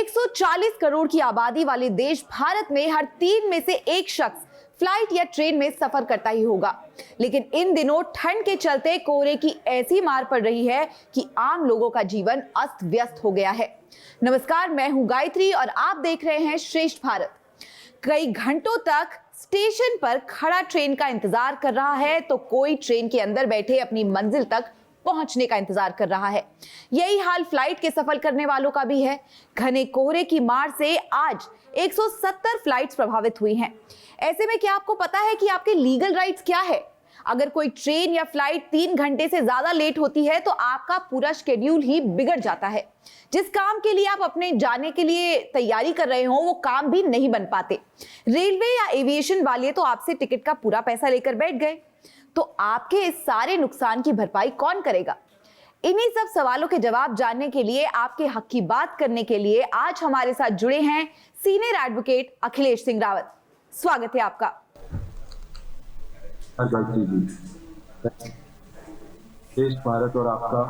140 करोड़ की आबादी वाले देश भारत में हर 3 में से 1 शख्स फ्लाइट या ट्रेन में सफर करता ही होगा। लेकिन इन दिनों ठंड के चलते कोहरे की ऐसी मार पड़ रही है कि आम लोगों का जीवन अस्त व्यस्त हो गया है। नमस्कार, मैं हूं गायत्री और आप देख रहे हैं श्रेष्ठ भारत। कई घंटों तक स्टेशन पर खड़ा ट्रेन का इंतजार कर रहा है तो कोई ट्रेन के अंदर बैठे अपनी मंजिल तक पहुंचने का इंतजार कर रहा है। यही हाल फ्लाइट के सफर करने वालों का भी है। घने कोहरे की मार से आज 170 फ्लाइट्स प्रभावित हुई हैं। ऐसे में क्या आपको पता है कि आपके लीगल राइट्स क्या है? अगर कोई ट्रेन या फ्लाइट 3 घंटे से ज्यादा लेट होती है तो आपका पूरा शेड्यूल ही बिगड़ जाता है। जिस काम के लिए आप अपने जाने के लिए तैयारी कर रहे हो वो काम भी नहीं बन पाते। रेलवे या एविएशन वाले तो आपसे टिकट का पूरा पैसा लेकर बैठ गए, तो आपके इस सारे नुकसान की भरपाई कौन करेगा? इन्हीं सब सवालों के जवाब जानने के लिए, आपके हक की बात करने के लिए आज हमारे साथ जुड़े हैं सीनियर एडवोकेट अखिलेश सिंह रावत। स्वागत है आपका। देश भारत और आपका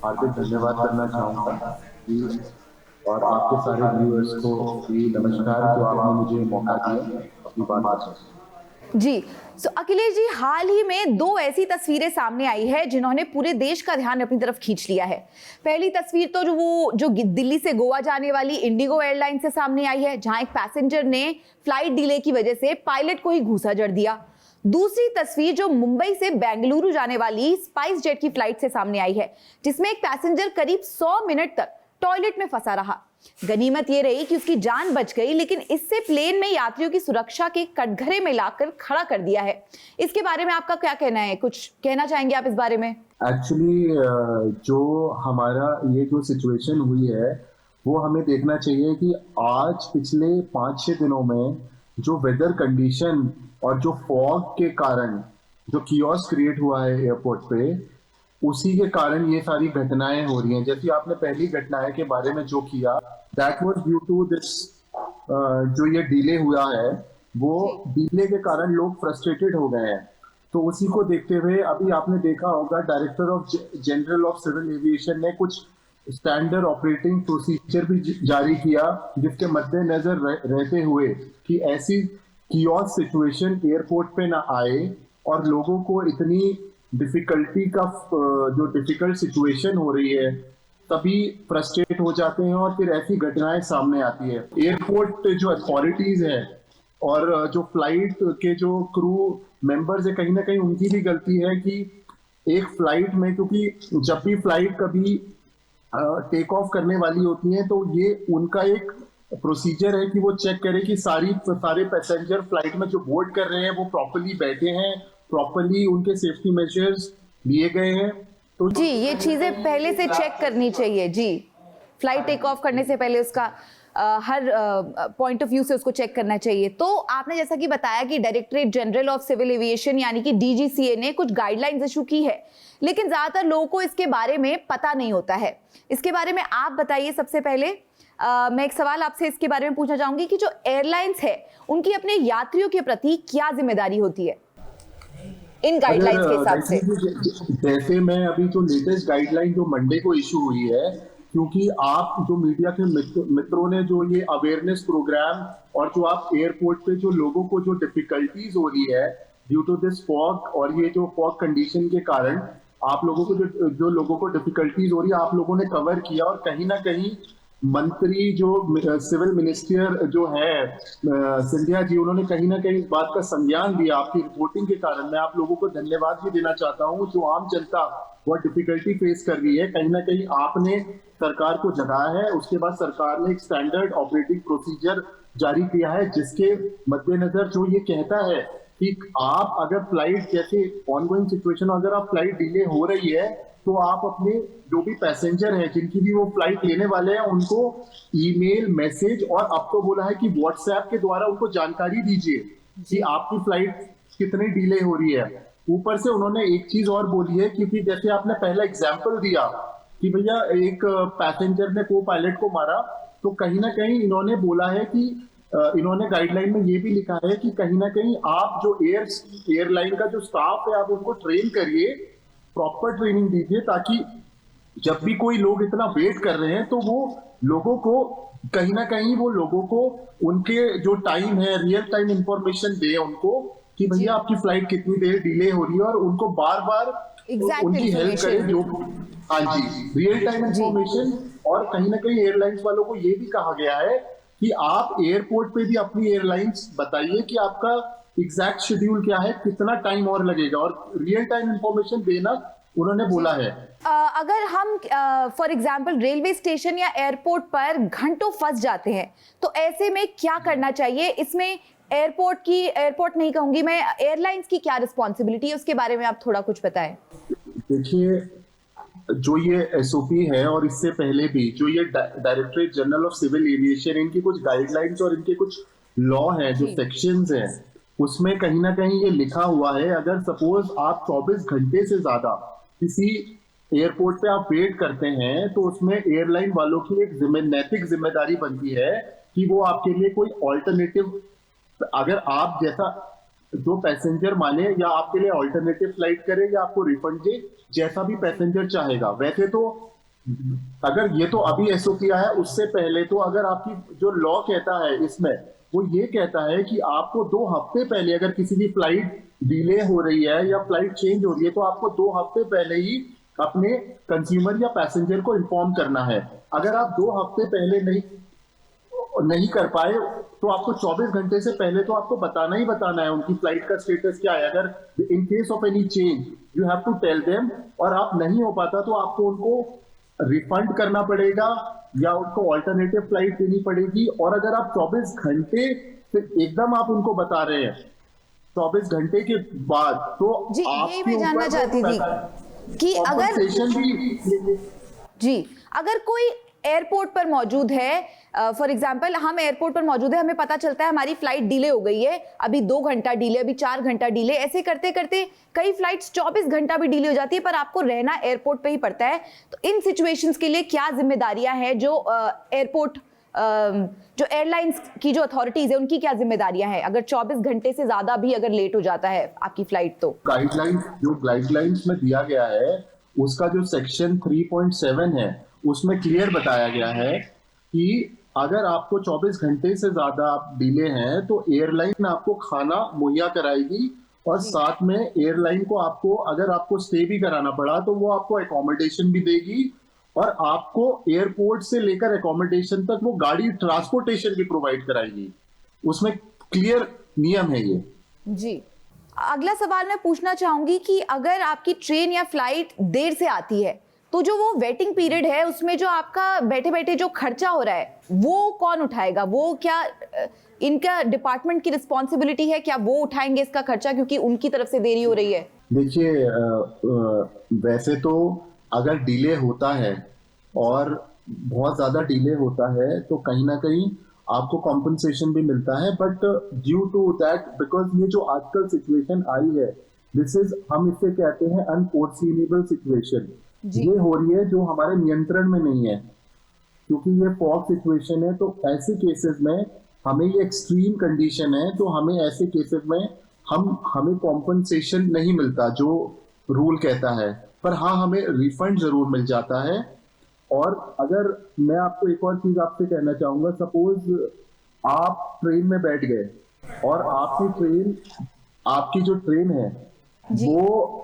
हार्दिक धन्यवाद करना चाहूँगा और आपके सारे व्यूअर्स को भी नमस्कार जो आपने मुझे मौका दिया अपनी बात जी। अखिलेश जी, हाल ही में 2 ऐसी तस्वीरें सामने आई है जिन्होंने पूरे देश का ध्यान अपनी तरफ खींच लिया है। पहली तस्वीर तो जो दिल्ली से गोवा जाने वाली इंडिगो एयरलाइन से सामने आई है, जहां एक पैसेंजर ने फ्लाइट डिले की वजह से पायलट को ही घूसा जड़ दिया। दूसरी तस्वीर जो मुंबई से बेंगलुरु जाने वाली स्पाइस जेट की फ्लाइट से सामने आई है, जिसमें एक पैसेंजर करीब 100 मिनट तक टॉयलेट में फंसा रहा। गनीमत ये रही कि उसकी जान बच गई, लेकिन इससे प्लेन में यात्रियों की सुरक्षा के कटघरे में लाकर खड़ा कर दिया है। इसके बारे में आपका क्या कहना है? कुछ कहना चाहेंगे आप इस बारे में? एक्चुअली जो हमारा ये जो सिचुएशन हुई है वो हमें देखना चाहिए कि आज पिछले 5-6 दिनों में जो वेदर कंडीशन और जो फॉग के कारण जो कियोस क्रिएट हुआ है एयरपोर्ट पे, उसी के कारण ये सारी घटनाएं हो रही हैं। जैसे आपने पहली घटनाएं के बारे में जो किया, that was due to this जो ये डिले हुआ है, वो डिले के कारण लोग फ्रस्ट्रेटेड हो गए हैं। तो उसी को देखते हुए अभी आपने देखा होगा director of general of civil aviation ने कुछ स्टैंडर्ड ऑपरेटिंग प्रोसीजर भी जारी किया, जिसके मद्देनजर रहते हुए कि ऐसी कियोस सिचुएशन एयरपोर्ट पे ना आए और लोगों को इतनी डिफिकल्टी का जो डिफिकल्ट सिचुएशन हो रही है तभी फ्रस्ट्रेट हो जाते हैं और फिर ऐसी घटनाएं सामने आती है। एयरपोर्ट जो अथॉरिटीज है और जो फ्लाइट के जो क्रू मेंबर्स है, कहीं ना कहीं उनकी भी गलती है कि एक फ्लाइट में, क्योंकि जब भी फ्लाइट कभी टेक ऑफ करने वाली होती है तो ये उनका एक प्रोसीजर है कि वो चेक करे कि सारे पैसेंजर फ्लाइट में जो बोर्ड कर रहे हैं वो प्रॉपर्ली बैठे हैं, प्रॉपर्ली उनके सेफ्टी मेजर्स लिए गए हैं। तो जी, ये चीजें पहले से चेक करनी चाहिए। जी, फ्लाइट टेक ऑफ करने से पहले उसका हर पॉइंट ऑफ व्यू से उसको चेक करना चाहिए। तो आपने जैसा कि बताया कि directorate general of civil aviation यानी कि डीजीसीए ने कुछ गाइडलाइंस इशू की है, लेकिन ज्यादातर लोगों को इसके बारे में पता नहीं होता है। इसके बारे में आप बताइए। सबसे पहले मैं एक सवाल आपसे इसके बारे में पूछना चाहूंगी कि जो एयरलाइंस है उनकी अपने यात्रियों के प्रति क्या जिम्मेदारी होती है इन गाइडलाइंस के हिसाब से? जैसे मैं अभी जो लेटेस्ट गाइडलाइन जो मंडे को इशू हुई है, क्योंकि आप जो मीडिया के मित्रों ने जो ये अवेयरनेस प्रोग्राम और जो आप एयरपोर्ट पे जो लोगों को जो डिफिकल्टीज हो रही है ड्यू टू दिस फॉग और ये जो फॉग कंडीशन के कारण आप लोगों को जो लोगों को डिफिकल्टीज हो रही है, आप लोगों ने कवर किया। और कहीं ना कहीं मंत्री जो सिविल मिनिस्टर जो है सिंधिया जी, उन्होंने कहीं ना कहीं इस बात का संज्ञान दिया आपकी रिपोर्टिंग के कारण। मैं आप लोगों को धन्यवाद भी देना चाहता हूं। जो आम जनता बहुत डिफिकल्टी फेस कर रही है, कहीं ना कहीं आपने सरकार को जगाया है। उसके बाद सरकार ने एक स्टैंडर्ड ऑपरेटिंग प्रोसीजर जारी किया है, जिसके मद्देनजर जो ये कहता है कि आप अगर फ्लाइट जैसे ऑनगोइंग सिचुएशन, अगर आप फ्लाइट डिले हो रही है तो आप अपने जो भी पैसेंजर हैं जिनकी भी वो फ्लाइट लेने वाले हैं उनको ईमेल, मैसेज और अब तो बोला है कि व्हाट्सएप के द्वारा उनको जानकारी दीजिए कि आपकी फ्लाइट कितनी डिले हो रही है। ऊपर से उन्होंने एक चीज और बोली है, क्योंकि जैसे आपने पहला एग्जाम्पल दिया कि भैया एक पैसेंजर ने को पायलट को मारा, तो कहीं ना कहीं इन्होंने बोला है कि इन्होंने गाइडलाइन में ये भी लिखा है कि कहीं ना कहीं आप जो एयरलाइन का जो स्टाफ है आप उनको ट्रेन करिए, प्रॉपर ट्रेनिंग दीजिए, ताकि जब भी कोई लोग इतना वेट कर रहे हैं तो वो लोगों को कहीं ना कहीं वो लोगों को उनके जो टाइम है रियल टाइम इंफॉर्मेशन दे उनको कि भैया आपकी फ्लाइट कितनी देर डिले हो रही है, और उनको बार बार Exact उनकी हेल्प करे information. जो, हाँ जी, रियल टाइम इंफॉर्मेशन। और कहीं ना कहीं एयरलाइंस वालों को ये भी कहा गया है कि आप एयरपोर्ट पे भी अपनी एयरलाइंस बताइए कि आपका एग्जैक्ट शेड्यूल क्या है, कितना टाइम और लगेगा, और रियल टाइम इंफॉर्मेशन देना उन्होंने बोला है। अगर हम फॉर एग्जांपल रेलवे स्टेशन या एयरपोर्ट पर घंटों फंस जाते हैं तो ऐसे में क्या करना चाहिए? इसमें एयरपोर्ट नहीं कहूंगी मैं, एयरलाइंस की क्या रिस्पॉन्सिबिलिटी है, उसके बारे में आप थोड़ा कुछ बताएं। देखिए, जो ये एसओपी है और इससे पहले भी जो ये directorate general of civil aviation, इनकी कुछ गाइडलाइंस और इनके कुछ लॉ हैं, जो सेक्शंस हैं, उसमें कहीं ना कहीं ये लिखा हुआ है, अगर सपोज आप 24 घंटे से ज्यादा किसी एयरपोर्ट पे आप वेट करते हैं तो उसमें एयरलाइन वालों की एक नैतिक जिम्मेदारी बनती है कि वो आपके लिए कोई ऑल्टरनेटिव, अगर आप जैसा जो पैसेंजर माने, या आपके लिए ऑल्टरनेटिव फ्लाइट करे या आपको रिफंड दे, जैसा भी पैसेंजर चाहेगा। वैसे तो अगर ये तो अभी एसओपी आया है, उससे पहले तो अगर आपकी जो लॉ कहता है इसमें, वो ये कहता है कि आपको 2 हफ्ते पहले अगर किसी की फ्लाइट डिले हो रही है या फ्लाइट चेंज हो रही है तो आपको 2 हफ्ते पहले ही अपने कंज्यूमर या पैसेंजर को इन्फॉर्म करना है। अगर आप 2 हफ्ते पहले नहीं कर पाए तो आपको 24 घंटे से पहले तो आपको बताना ही बताना है उनकी फ्लाइट का स्टेटस क्या है। अगर in case of any change you have to tell them, और आप नहीं हो पाता तो आपको उनको रिफंड करना पड़ेगा या उनको ऑल्टरनेटिव फ्लाइट देनी पड़ेगी। और अगर आप 24 घंटे से एकदम आप उनको बता रहे हैं 24 घंटे के बाद, तो जी, यही मैं जानना चाहती थी कि अगर कोई एयरपोर्ट पर मौजूद है, फॉर एग्जांपल हम एयरपोर्ट पर मौजूद है, हमें पता चलता है हमारी फ्लाइट डिले हो गई है, अभी 2 घंटा डिले, अभी 4 घंटा डिले, ऐसे करते करते कई फ्लाइट्स 24 घंटा भी डिले हो जाती है, पर आपको रहना एयरपोर्ट पे ही पड़ता है। तो इन सिचुएशंस के लिए क्या जिम्मेदारियां हैं जो जो एयरलाइंस की जो अथॉरिटीज है उनकी क्या जिम्मेदारियां हैं अगर 24 घंटे से ज्यादा भी अगर लेट हो जाता है आपकी फ्लाइट? तो गाइडलाइंस में दिया गया है, उसका जो सेक्शन 3.7 है उसमें क्लियर बताया गया है कि अगर आपको 24 घंटे से ज्यादा आप डिले हैं तो एयरलाइन आपको खाना मुहैया कराएगी, और साथ में एयरलाइन को आपको अगर आपको स्टे भी कराना पड़ा तो वो आपको एकोमोडेशन भी देगी, और आपको एयरपोर्ट से लेकर एकोमोडेशन तक वो गाड़ी ट्रांसपोर्टेशन भी प्रोवाइड कराएगी। उसमें क्लियर नियम है ये। जी, अगला सवाल मैं पूछना चाहूंगी कि अगर आपकी ट्रेन या फ्लाइट देर से आती है तो जो वो वेटिंग पीरियड है उसमें जो आपका बैठे बैठे जो खर्चा हो रहा है वो कौन उठाएगा? वो क्या इनका डिपार्टमेंट की रिस्पॉन्सिबिलिटी है? क्या वो उठाएंगे इसका खर्चा क्योंकि उनकी तरफ से देरी हो रही है? देखिए, वैसे तो अगर डिले होता है और बहुत ज्यादा डिले होता है तो कहीं ना कहीं आपको कॉम्पनसेशन भी मिलता है, but due to that, because ये जो आजकल सिचुएशन आई है, दिस इज, हम इसे कहते हैं अनफोर्सीनेबल सिचुएशन। ये हो रही है जो हमारे नियंत्रण में नहीं है, क्योंकि ये फॉग सिचुएशन है। तो ऐसे केसेस में हमें, ये एक्सट्रीम कंडीशन है, तो हमें ऐसे केसेस में हमें कॉम्पनसेशन नहीं मिलता जो रूल कहता है, पर हाँ हमें रिफंड जरूर मिल जाता है। और अगर मैं आपको एक और चीज आपसे कहना चाहूंगा, सपोज आप ट्रेन में बैठ गए और आपकी जो ट्रेन है वो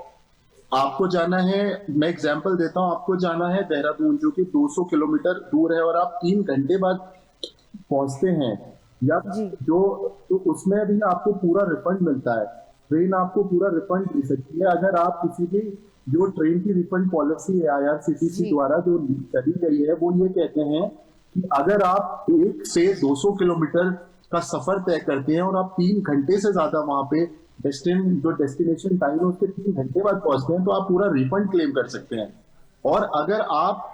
आपको जाना है, मैं एग्जांपल देता हूँ, आपको जाना है देहरादून जो कि 200 किलोमीटर दूर है, और आप 3 घंटे बाद पहुंचते हैं, या तो उसमें भी आपको पूरा रिफंड मिलता है। ट्रेन आपको पूरा रिफंड दे सकती है अगर आप किसी भी, जो ट्रेन की रिफंड पॉलिसी है IRCTC द्वारा जो करी गई है, वो ये कहते हैं कि अगर आप 1 से 200 किलोमीटर का सफर तय करते हैं और आप 3 घंटे से ज्यादा वहां पे जो डेस्टिनेशन टाइम है उसके 3 घंटे बाद पहुंचते हैं तो आप पूरा रिफंड क्लेम कर सकते हैं। और अगर आप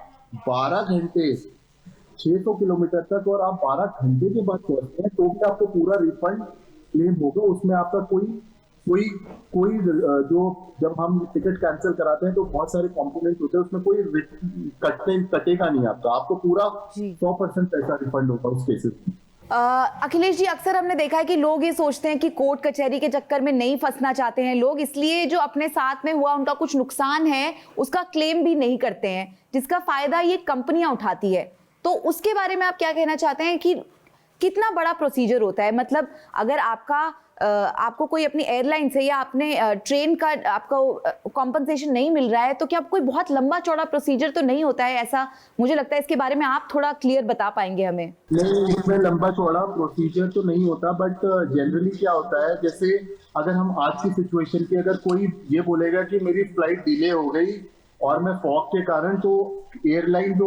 12 घंटे 600 किलोमीटर तक और आप 12 घंटे के बाद पहुंचते हैं तो भी आपको पूरा रिफंड क्लेम होगा। उसमें आपका कोई जो जब हम टिकट कैंसिल कराते हैं तो बहुत सारे कंपोनेंट होते हैं, उसमें कोई कटेगा नहीं आपको पूरा 100% पैसा रिफंड होगा उस केसेस में। अखिलेश जी, अक्सर हमने देखा है कि लोग ये सोचते हैं कि कोर्ट कचहरी के चक्कर में नहीं फंसना चाहते हैं लोग, इसलिए जो अपने साथ में हुआ उनका कुछ नुकसान है उसका क्लेम भी नहीं करते हैं, जिसका फायदा ये कंपनियां उठाती है। तो उसके बारे में आप क्या कहना चाहते हैं कि कितना बड़ा प्रोसीजर होता है? मतलब अगर आपको कोई अपनी एयरलाइन से या अपने ट्रेन का आपको कॉम्पनसेशन नहीं मिल रहा है, तो क्या कोई बहुत लंबा चौड़ा प्रोसीजर तो नहीं होता है ऐसा? मुझे लगता है इसके बारे में आप थोड़ा क्लियर बता पाएंगे हमें। नहीं, इसमें लंबा चौड़ा प्रोसीजर तो नहीं होता, बट जनरली क्या होता है, जैसे अगर हम आज की सिचुएशन की, अगर कोई ये बोलेगा कि मेरी फ्लाइट डिले हो गई और मैं फॉग के कारण, तो एयरलाइन जो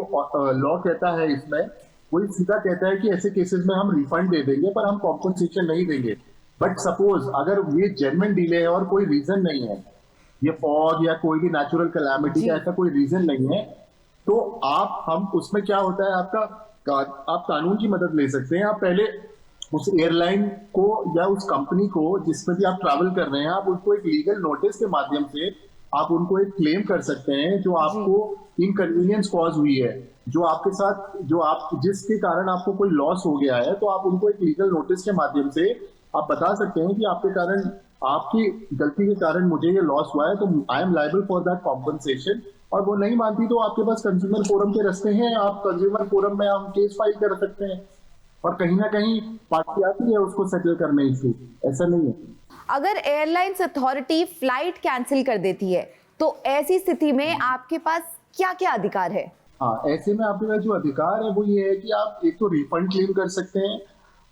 लॉ कहता है इसमें, वही सीधा कहता है कि ऐसे केसेस में हम रिफंड दे देंगे पर हम कॉम्पनसेशन नहीं देंगे। बट सपोज अगर ये जेन्युइन डिले है और कोई रीजन नहीं है, ये फॉग या कोई भी नेचुरल कैलामिटी का ऐसा कोई रीजन नहीं है, तो हम उसमें क्या होता है, आप कानून की मदद ले सकते हैं। आप पहले उस एयरलाइन को या उस कंपनी को जिसमें भी आप ट्रैवल कर रहे हैं, आप उसको एक लीगल नोटिस के माध्यम से आप उनको एक क्लेम कर सकते हैं जो आपको इनकन्वीनियंस कॉज हुई है, जो आपके साथ जिसके कारण आपको कोई लॉस हो गया है, तो आप उनको एक लीगल नोटिस के माध्यम से आप बता सकते हैं कि आपके कारण, आपकी गलती के कारण मुझे ये लॉस हुआ है, तो I am liable for that compensation. और वो नहीं मानती तो आपके पास कंज्यूमर फोरम के रास्ते हैं, आप कंज्यूमर फोरम में हम केस फाइल कर सकते हैं और कहीं ना कहीं पार्टी आती है उसको सेटल करने इशू, ऐसा नहीं है। अगर एयरलाइंस अथॉरिटी फ्लाइट कैंसिल कर देती है तो ऐसी स्थिति में आपके पास क्या क्या अधिकार है? हाँ, ऐसे में आपके पास जो अधिकार है वो ये है कि आप एक तो रिफंड क्लेम कर सकते हैं,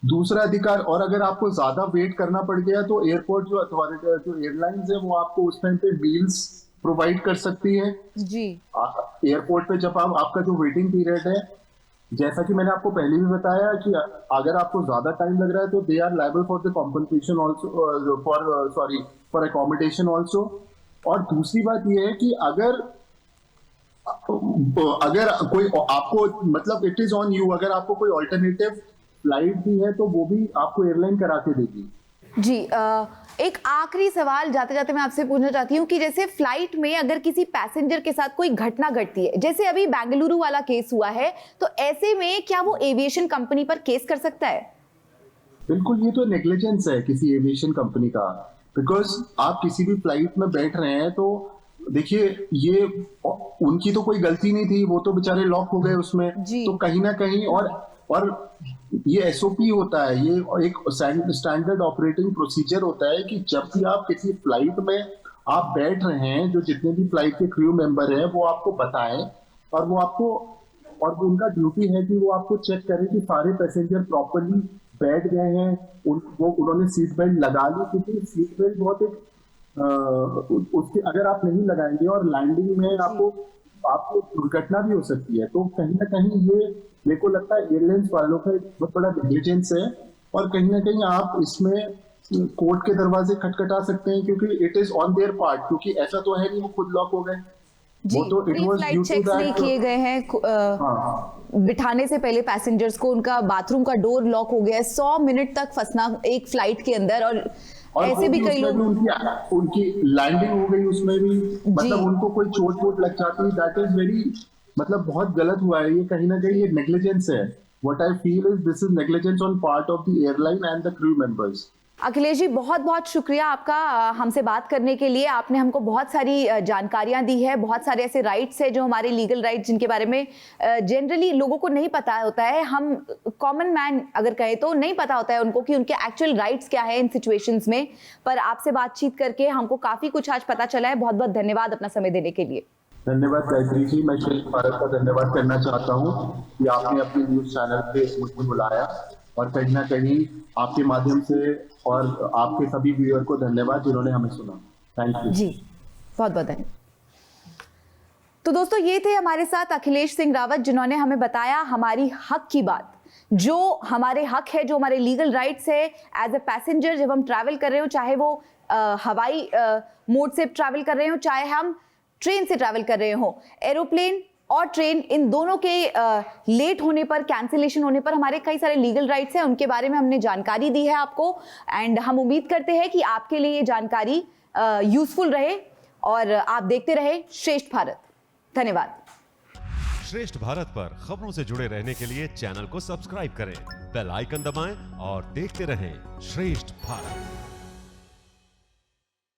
दूसरा अधिकार, और अगर आपको ज्यादा वेट करना पड़ गया तो एयरपोर्ट जो अथॉरिटी, जो एयरलाइंस है, वो आपको उस टाइम पे मील्स प्रोवाइड कर सकती है जी। एयरपोर्ट पे जब आपका जो वेटिंग पीरियड है, जैसा कि मैंने आपको पहले भी बताया कि अगर आपको ज्यादा टाइम लग रहा है तो they are liable for the compensation also, for accommodation also. और दूसरी बात यह है कि अगर कोई आपको, मतलब इट इज ऑन यू, अगर आपको कोई ऑल्टरनेटिव फ्लाइट भी है तो वो भी आपको एयरलाइन करा के देगी। जी, एक आखिरी सवाल जाते जाते मैं आपसे पूछना चाहती हूँ कि जैसे फ्लाइट में अगर किसी पैसेंजर के साथ कोई घटना घटती है, जैसे अभी बेंगलुरु वाला केस हुआ है, तो ऐसे में क्या वो एविएशन कंपनी पर केस कर सकता है? बिल्कुल, ये तो नेग्लिजेंस है किसी एविएशन कंपनी का, बिकॉज आप किसी भी फ्लाइट में बैठ रहे हैं तो देखिए, ये उनकी तो कोई गलती नहीं थी, वो तो बेचारे लॉक हो गए उसमें, तो कहीं ना कहीं, और ये एसओपी होता है, ये एक स्टैंडर्ड ऑपरेटिंग प्रोसीजर होता है कि जब भी आप किसी फ्लाइट में आप बैठ रहे हैं, जो जितने भी फ्लाइट के क्रू मेंबर हैं वो आपको बताएं, और वो उनका ड्यूटी है कि वो आपको चेक करें कि सारे पैसेंजर प्रॉपर्ली बैठ गए हैं, उन्होंने सीट बेल्ट लगा ली, क्योंकि सीट बेल्ट बहुत एक उसके अगर आप नहीं लगाएंगे और लैंडिंग में आपको दुर्घटना भी हो सकती है। तो कहीं ना कहीं ये मेरे को लगता है एयरलाइंस वालों का एक बहुत बड़ा नेग्लिजेंस है, और कहीं ना कहीं आप इसमें कोर्ट के दरवाजे खटखटा सकते हैं, क्योंकि it is on their part, क्योंकि ऐसा तो है नहीं वो खुद लॉक हो गए, वो तो it was due to that, नहीं किए गए हैं। बिठाने से पहले पैसेंजर्स को उनका बाथरूम का डोर लॉक हो गया है, 100 मिनट तक फंसना एक फ्लाइट के अंदर, और ऐसे भी कई लोग, उनकी लैंडिंग हो गई उसमें भी, मतलब उनको कोई चोट वोट लग जाती, दैट इज वेरी, मतलब बहुत गलत हुआ है ये, कहीं ना कहीं ये नेग्लिजेंस है। What I feel is this is negligence on part of the airline and the crew members. Akhilesh ji, बहुत बहुत शुक्रिया आपका हमसे बात करने के लिए। आपने हमको बहुत सारी जानकारियां दी है, बहुत सारे ऐसे राइट्स है जो हमारे लीगल राइट्स, जिनके बारे में जनरली लोगों को नहीं पता होता है। हम कॉमन मैन अगर कहें तो नहीं पता होता है उनको कि उनके एक्चुअल राइट्स क्या है इन सिचुएशंस में, पर आपसे बातचीत करके हमको काफी कुछ आज पता चला है। बहुत बहुत धन्यवाद अपना समय देने के लिए। धन्यवाद गायत्री जी, मैं श्रेष्ठ भारत का धन्यवाद करना चाहता हूँ कि आपने अपने न्यूज चैनल पे मुझे बुलाया, और कहीं ना कहीं आपके माध्यम से, और आपके सभी व्यूअर को धन्यवाद जिन्होंने हमें सुना। थैंक यू जी, बहुत बहुत धन्यवाद। तो दोस्तों, ये थे हमारे साथ अखिलेश सिंह रावत, जिन्होंने हमें बताया हमारी हक की बात, जो हमारे हक है, जो हमारे लीगल राइट्स है एज ए पैसेंजर जब हम ट्रैवल कर रहे हो, चाहे वो हवाई मोड से ट्रैवल कर रहे हो, चाहे हम ट्रेन से ट्रैवल कर रहे हो। एरोप्लेन और ट्रेन, इन दोनों के लेट होने पर, कैंसिलेशन होने पर हमारे कई सारे लीगल राइट्स हैं, उनके बारे में हमने जानकारी दी है आपको, एंड हम उम्मीद करते हैं कि आपके लिए ये जानकारी यूजफुल रहे, और आप देखते रहे श्रेष्ठ भारत। धन्यवाद। श्रेष्ठ भारत पर खबरों से जुड़े रहने के लिए चैनल को सब्सक्राइब करें, बेल आइकन दबाएं और देखते रहें श्रेष्ठ भारत।